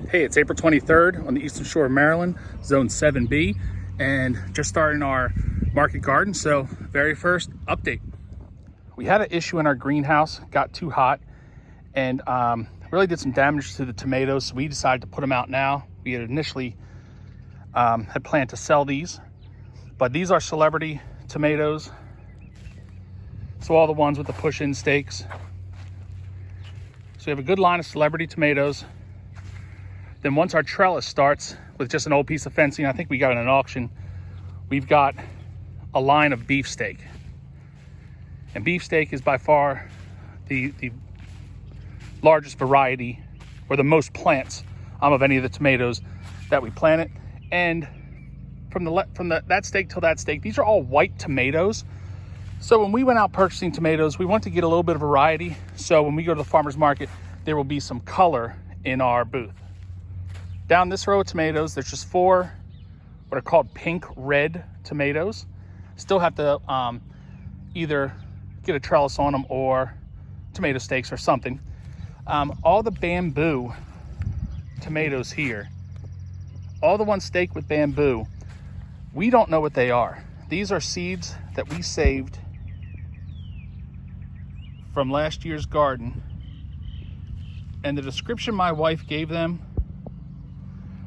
Hey, it's April 23rd on the Eastern Shore of Maryland, Zone 7B, and just starting our market garden. So very first update. We had an issue in our greenhouse, got too hot, and really did some damage to the tomatoes. So we decided to put them out now. We had initially had planned to sell these, but these are celebrity tomatoes. So all the ones with the push-in stakes. So we have a good line of celebrity tomatoes. Then once our trellis starts with just an old piece of fencing, I think we got it at an auction, we've got a line of beefsteak. And beefsteak is by far the largest variety, or the most plants of any of the tomatoes that we planted. And from that stake till that stake, these are all white tomatoes. So when we went out purchasing tomatoes, we want to get a little bit of variety. So when we go to the farmer's market, there will be some color in our booth. Down this row of tomatoes, there's just 4 what are called pink red tomatoes. Still have to either get a trellis on them or tomato stakes or something. All the bamboo tomatoes here, all the ones staked with bamboo, we don't know what they are. These are seeds that we saved from last year's garden, and the description my wife gave them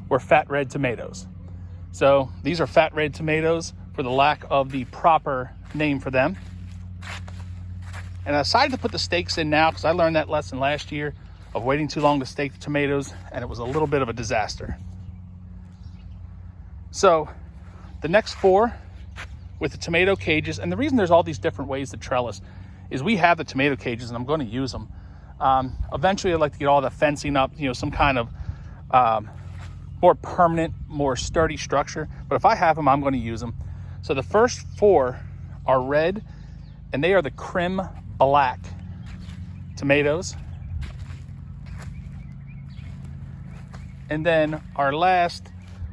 were fat red tomatoes. So these are fat red tomatoes for the lack of the proper name for them. And I decided to put the stakes in now because I learned that lesson last year of waiting too long to stake the tomatoes, and it was a little bit of a disaster. So the next 4 with the tomato cages, and the reason there's all these different ways to trellis is we have the tomato cages and I'm going to use them. Eventually I'd like to get all the fencing up, some kind of more permanent, more sturdy structure. But if I have them, I'm going to use them. So the first 4 are red, and they are the Crim Black tomatoes. And then our last,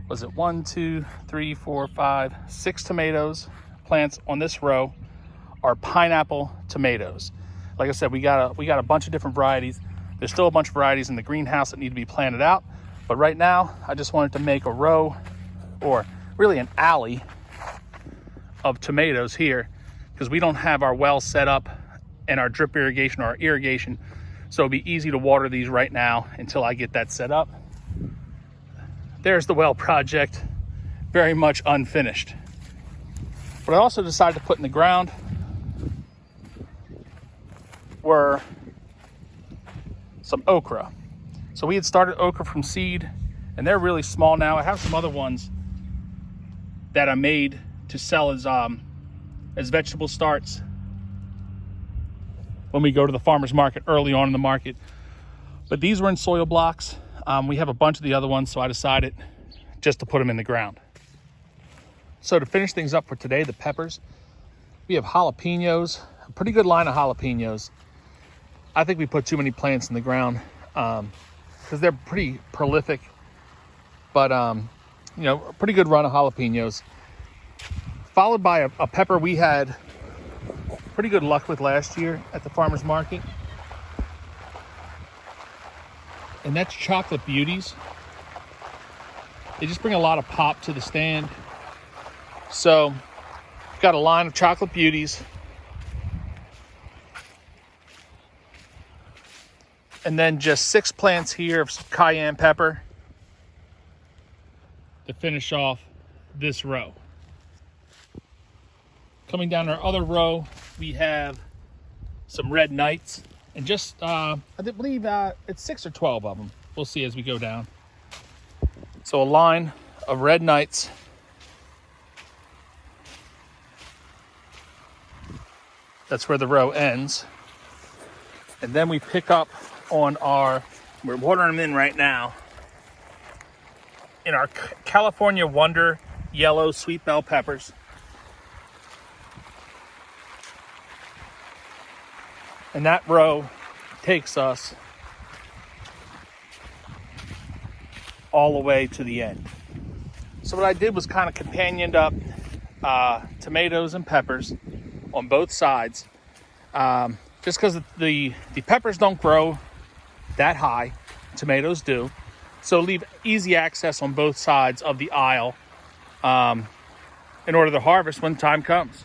was it 1, 2, 3, 4, 5, 6 tomatoes plants on this row are pineapple tomatoes. Like I said, we got a bunch of different varieties. There's still a bunch of varieties in the greenhouse that need to be planted out. But right now, I just wanted to make a row, or really an alley, of tomatoes here, because we don't have our well set up and our drip irrigation or our irrigation. So it'll be easy to water these right now until I get that set up. There's the well project, very much unfinished. What I also decided to put in the ground were some okra. So we had started okra from seed, and they're really small now. I have some other ones that I made to sell as vegetable starts when we go to the farmer's market early on in the market. But these were in soil blocks. We have a bunch of the other ones, so I decided just to put them in the ground. So to finish things up for today, the peppers, we have jalapenos, a pretty good line of jalapenos. I think we put too many plants in the ground because they're pretty prolific, but a pretty good run of jalapenos. Followed by a pepper we had pretty good luck with last year at the farmer's market. And that's chocolate beauties. They just bring a lot of pop to the stand. So got a line of chocolate beauties. And then just 6 plants here of some cayenne pepper to finish off this row. Coming down our other row, we have some red knights, and just I believe it's 6 or 12 of them. We'll see as we go down. So a line of red knights. That's where the row ends. And then we pick up on we're watering them in right now, in our California Wonder yellow sweet bell peppers. And that row takes us all the way to the end. So what I did was kind of companioned up tomatoes and peppers on both sides, just because the peppers don't grow that high. Tomatoes do. So leave easy access on both sides of the aisle in order to harvest when time comes.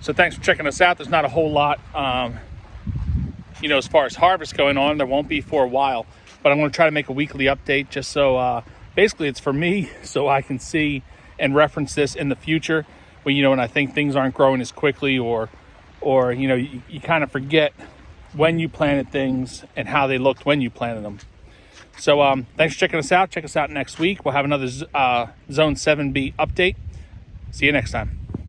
So thanks for checking us out. There's not a whole lot, as far as harvest going on. There won't be for a while, but I'm going to try to make a weekly update just so basically it's for me so I can see and reference this in the future when I think things aren't growing as quickly or you kind of forget when you planted things and how they looked when you planted them. So thanks for checking us out. Check us out next week. We'll have another Zone 7B update. See you next time.